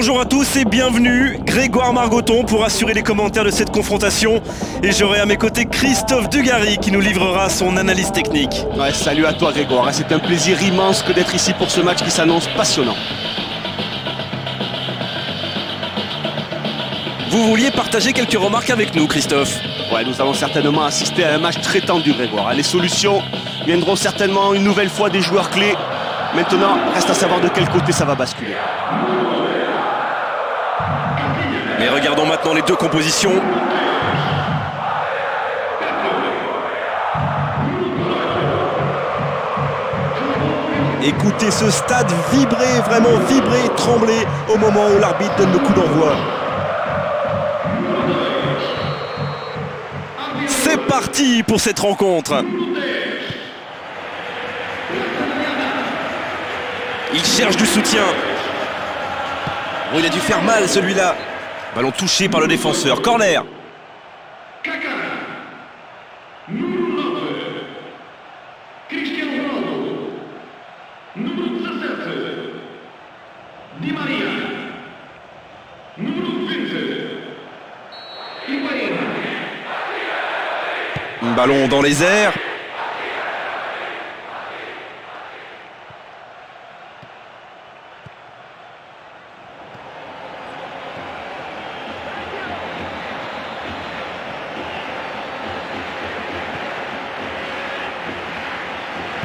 Bonjour à tous et bienvenue, Grégoire Margoton pour assurer les commentaires de cette confrontation. Et j'aurai à mes côtés Christophe Dugarry qui nous livrera son analyse technique. Ouais, salut à toi Grégoire, c'est un plaisir immense que d'être ici pour ce match qui s'annonce passionnant. Vous vouliez partager quelques remarques avec nous, Christophe? Ouais, nous allons certainement assister à un match très tendu Grégoire. Les solutions viendront certainement une nouvelle fois des joueurs clés. Maintenant, reste à savoir de quel côté ça va basculer. Mais regardons maintenant les deux compositions. Écoutez ce stade vibrer, vraiment vibrer, trembler au moment où l'arbitre donne le coup d'envoi. C'est parti pour cette rencontre. Il cherche du soutien. Oh, il a dû faire mal celui-là. Ballon touché par le défenseur. Corner. Ballon dans les airs.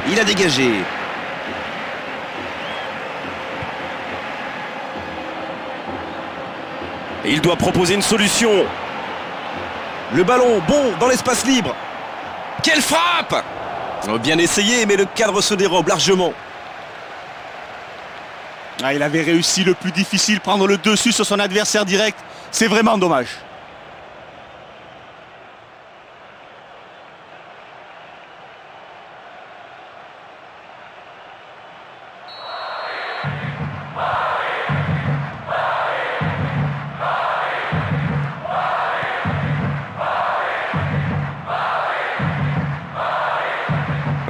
Il a dégagé. Et il doit proposer une solution. Le ballon, bon, dans l'espace libre. Quelle frappe! Bien essayé, mais le cadre se dérobe largement. Il avait réussi le plus difficile, prendre le dessus sur son adversaire direct. C'est vraiment dommage.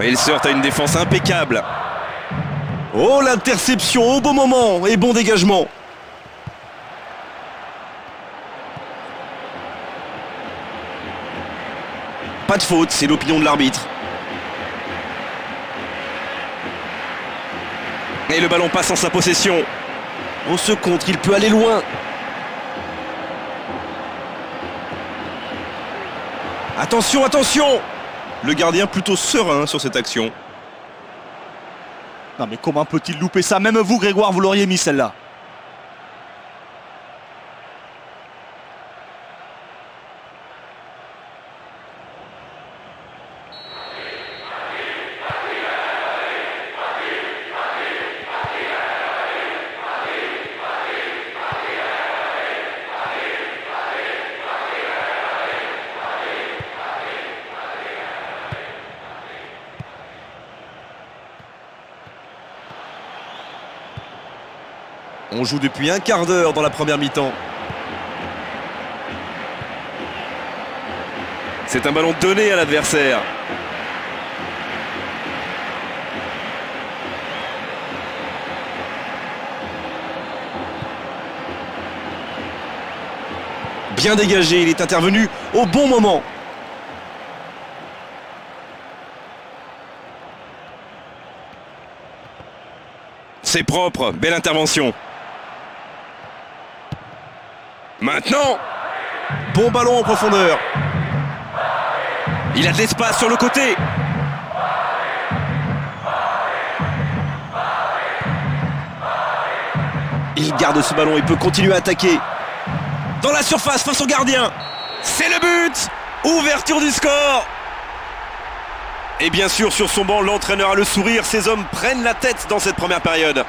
Il se heurte à une défense impeccable. Oh, l'interception au bon moment et bon dégagement. Pas de faute, c'est l'opinion de l'arbitre. Et le ballon passe en sa possession. On se contre, il peut aller loin. Attention, attention! Le gardien plutôt serein sur cette action. Non mais comment peut-il louper ça? Même vous Grégoire, vous l'auriez mis celle-là. On joue depuis un quart d'heure dans la première mi-temps. C'est un ballon donné à l'adversaire. Bien dégagé, il est intervenu au bon moment. C'est propre, belle intervention. Maintenant, bon ballon en profondeur. Il a de l'espace sur le côté. Il garde ce ballon et peut continuer à attaquer. Dans la surface face au gardien. C'est le but. Ouverture du score. Et bien sûr, sur son banc, l'entraîneur a le sourire. Ces hommes prennent la tête dans cette première période.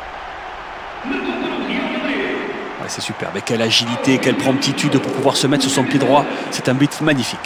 C'est super, mais quelle agilité, quelle promptitude pour pouvoir se mettre sur son pied droit. C'est un but magnifique.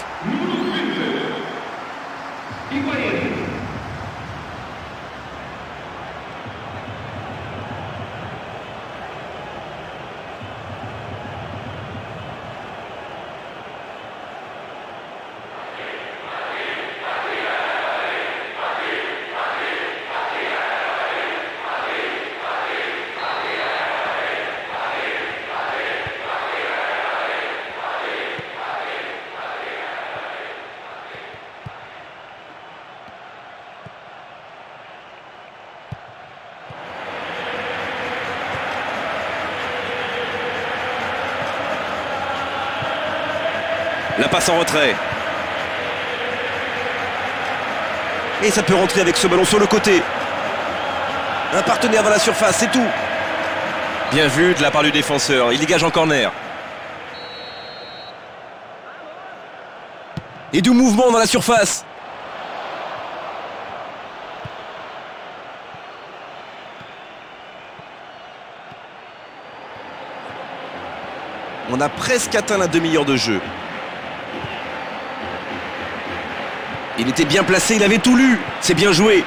La passe en retrait. Et ça peut rentrer avec ce ballon sur le côté. Un partenaire dans la surface, c'est tout. Bien vu de la part du défenseur, il dégage en corner. Et du mouvement dans la surface. On a presque atteint la demi-heure de jeu. Il était bien placé, il avait tout lu. C'est bien joué.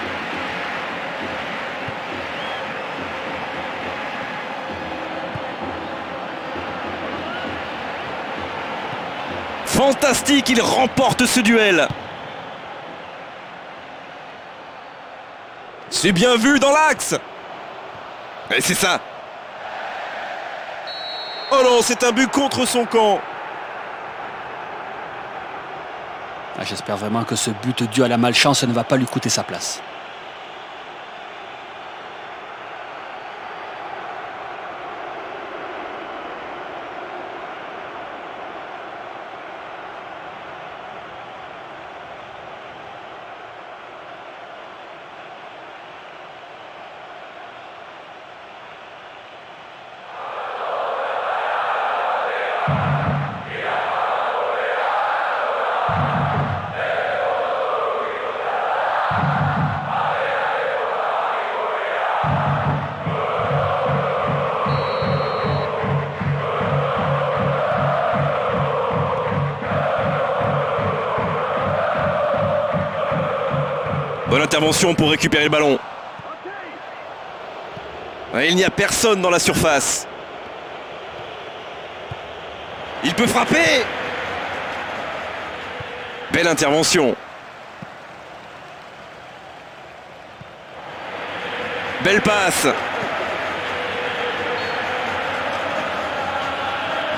Fantastique, il remporte ce duel. C'est bien vu dans l'axe. Et c'est ça. Oh non, c'est un but contre son camp. J'espère vraiment que ce but dû à la malchance ne va pas lui coûter sa place. Bonne intervention pour récupérer le ballon. Il n'y a personne dans la surface. Il peut frapper. Belle intervention. Belle passe.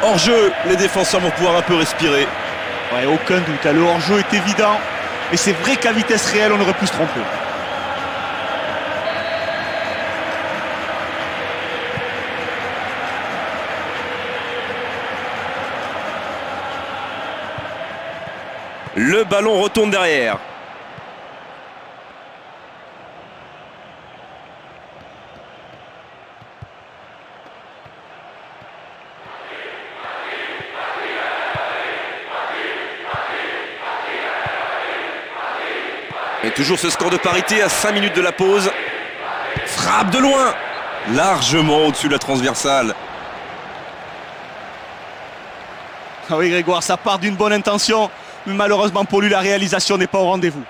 Hors-jeu, les défenseurs vont pouvoir un peu respirer. Ouais, aucun doute, le hors-jeu est évident. Mais c'est vrai qu'à vitesse réelle, on aurait pu se tromper. Le ballon retourne derrière. Et toujours ce score de parité à 5 minutes de la pause. Frappe de loin. Largement au-dessus de la transversale. Ah oui Grégoire, ça part d'une bonne intention. Mais malheureusement pour lui, la réalisation n'est pas au rendez-vous.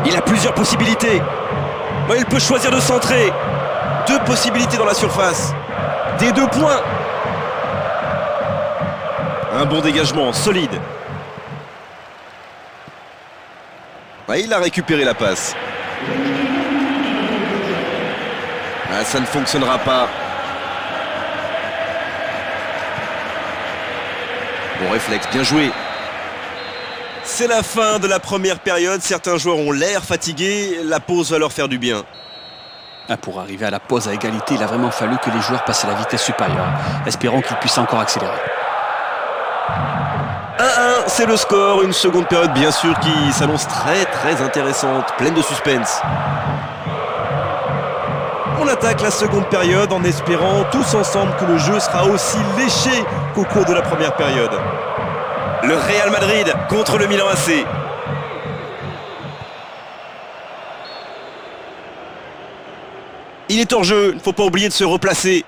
Il a plusieurs possibilités. Il peut choisir de centrer. 2 possibilités dans la surface. Des 2 points. Un bon dégagement, solide. Il a récupéré la passe. Ça ne fonctionnera pas. Bon réflexe, bien joué. C'est la fin de la première période. Certains joueurs ont l'air fatigués. La pause va leur faire du bien. Pour arriver à la pause à égalité, il a vraiment fallu que les joueurs passent à la vitesse supérieure. Espérons qu'ils puissent encore accélérer. 1-1, c'est le score. Une seconde période, bien sûr, qui s'annonce très intéressante, pleine de suspense. On attaque la seconde période en espérant tous ensemble que le jeu sera aussi léché qu'au cours de la première période. Le Real Madrid contre le Milan AC. Il est hors jeu, il ne faut pas oublier de se replacer.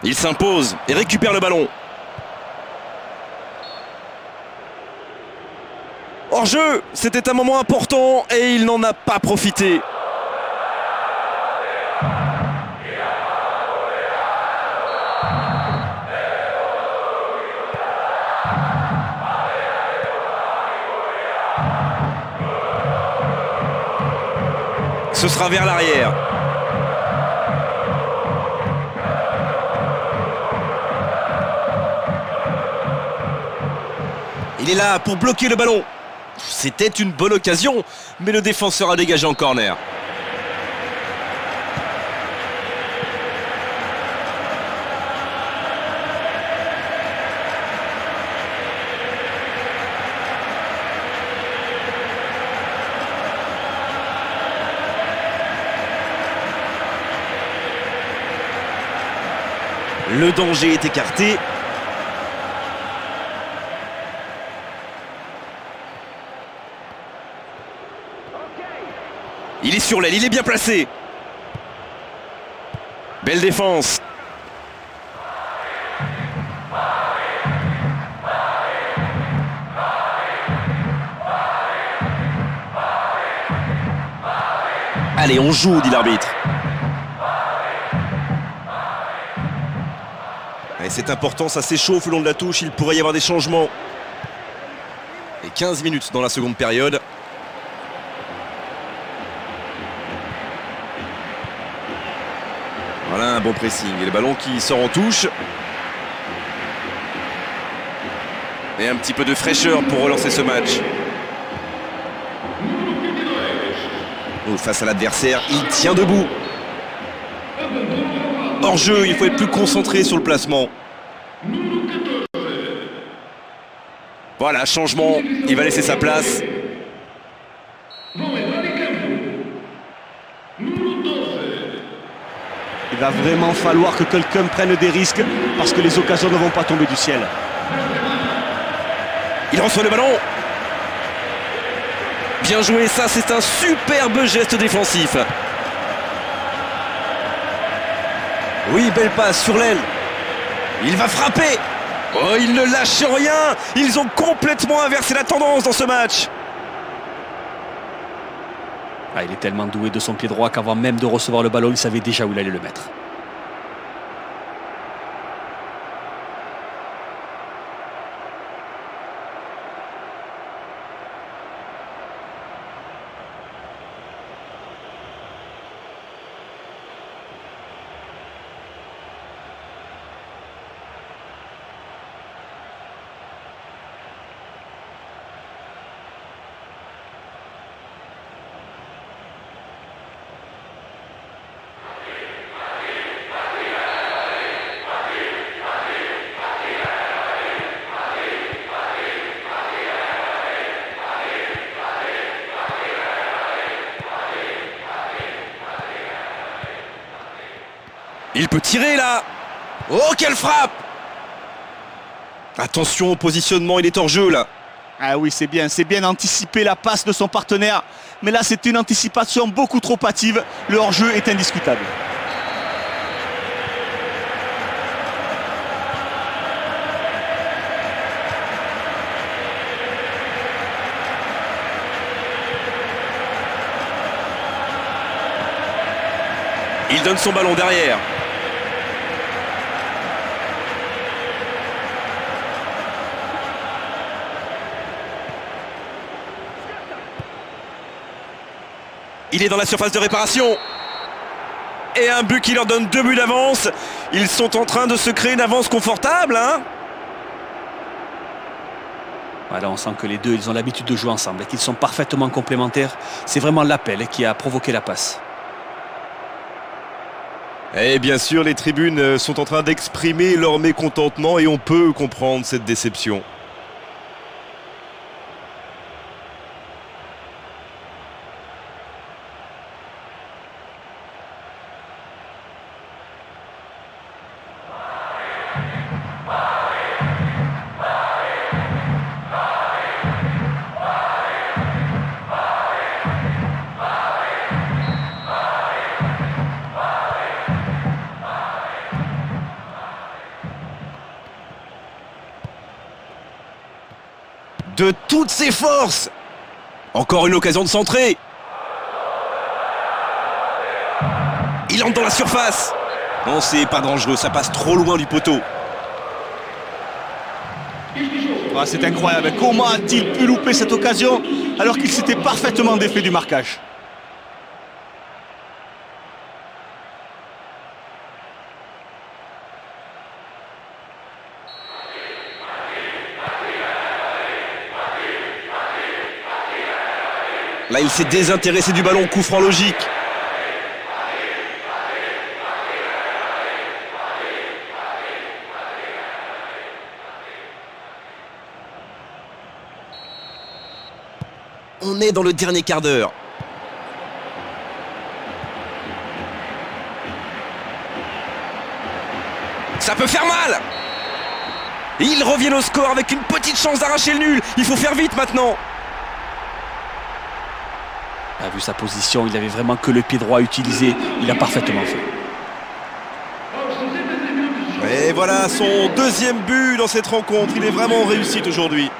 Il s'impose et récupère le ballon. Hors-jeu, c'était un moment important et il n'en a pas profité. Ce sera vers l'arrière. Il est là pour bloquer le ballon. C'était une bonne occasion, mais le défenseur a dégagé en corner. Le danger est écarté. Il est sur l'aile, il est bien placé. Belle défense. Allez, on joue, dit l'arbitre. Et c'est important, ça s'échauffe le long de la touche, il pourrait y avoir des changements. Et 15 minutes dans la seconde période. Voilà un bon pressing et le ballon qui sort en touche. Et un petit peu de fraîcheur pour relancer ce match. Oh, face à l'adversaire, il tient debout. Hors jeu, il faut être plus concentré sur le placement. Voilà, changement, il va laisser sa place. Il va vraiment falloir que quelqu'un prenne des risques parce que les occasions ne vont pas tomber du ciel. Il reçoit le ballon. Bien joué, ça c'est un superbe geste défensif. Oui, belle passe sur l'aile. Il va frapper. Oh, il ne lâche rien. Ils ont complètement inversé la tendance dans ce match. Ah, il est tellement doué de son pied droit qu'avant même de recevoir le ballon, il savait déjà où il allait le mettre. Il peut tirer là. Oh, quelle frappe! Attention au positionnement, il est hors jeu là. Ah oui, c'est bien anticipé la passe de son partenaire. Mais là, c'est une anticipation beaucoup trop hâtive. Le hors-jeu est indiscutable. Il donne son ballon derrière. Il est dans la surface de réparation. Et un but qui leur donne 2 buts d'avance. Ils sont en train de se créer une avance confortable, hein. Voilà, on sent que les deux, ils ont l'habitude de jouer ensemble et qu'ils sont parfaitement complémentaires. C'est vraiment l'appel qui a provoqué la passe. Et bien sûr, les tribunes sont en train d'exprimer leur mécontentement et on peut comprendre cette déception. De toutes ses forces. Encore une occasion de centrer. Il entre dans la surface. Non, c'est pas dangereux, ça passe trop loin du poteau. Ah, c'est incroyable. Comment a-t-il pu louper cette occasion alors qu'il s'était parfaitement défait du marquage? Là, il s'est désintéressé du ballon, coup franc logique. On est dans le dernier quart d'heure. Ça peut faire mal. Ils reviennent au score avec une petite chance d'arracher le nul. Il faut faire vite maintenant. Il a vu sa position, il avait vraiment que le pied droit à utiliser. Il a parfaitement fait. Et voilà son deuxième but dans cette rencontre. Il est vraiment en réussite aujourd'hui.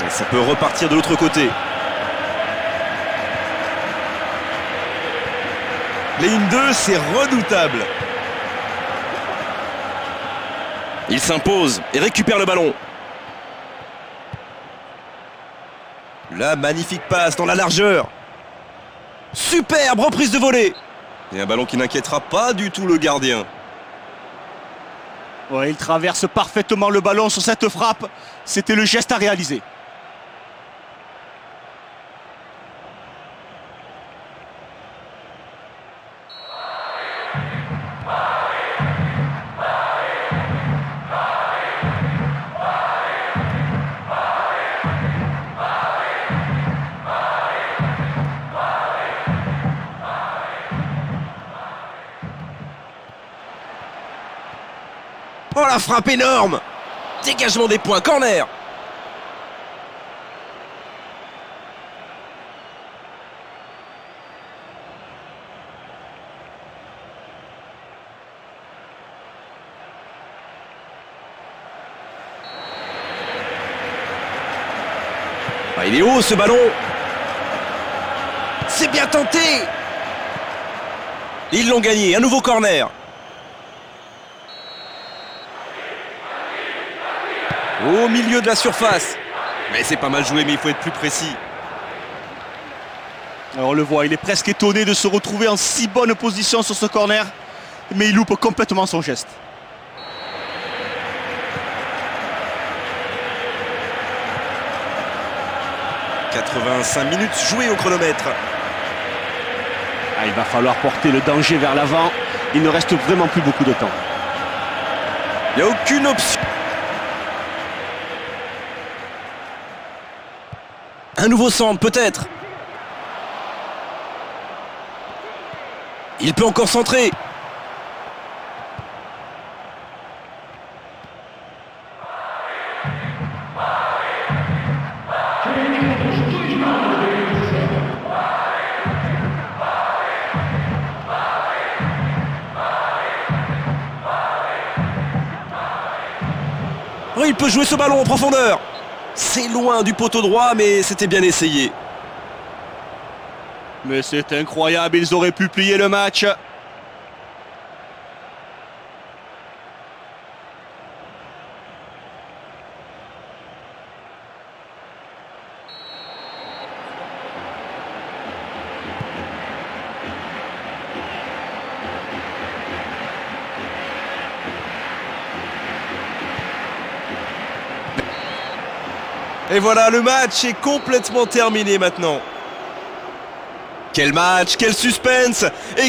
Et ça peut repartir de l'autre côté. Ligne 2, c'est redoutable. Il s'impose et récupère le ballon. La magnifique passe dans la largeur. Superbe reprise de volée. Et un ballon qui n'inquiétera pas du tout le gardien. Ouais, il traverse parfaitement le ballon sur cette frappe. C'était le geste à réaliser. Oh la frappe énorme! Dégagement des points, corner! Ah, il est haut ce ballon! C'est bien tenté! Ils l'ont gagné, un nouveau corner! Au milieu de la surface. Mais c'est pas mal joué, mais il faut être plus précis. Alors on le voit, il est presque étonné de se retrouver en si bonne position sur ce corner. Mais il loupe complètement son geste. « 85 minutes jouées au chronomètre. » Il va falloir porter le danger vers l'avant. Il ne reste vraiment plus beaucoup de temps. Il n'y a aucune option. Un nouveau centre, peut-être. Il peut encore centrer. Oh, il peut jouer ce ballon en profondeur. C'est loin du poteau droit, mais c'était bien essayé. Mais c'est incroyable, ils auraient pu plier le match. Et voilà, le match est complètement terminé maintenant. Quel match, quel suspense! Et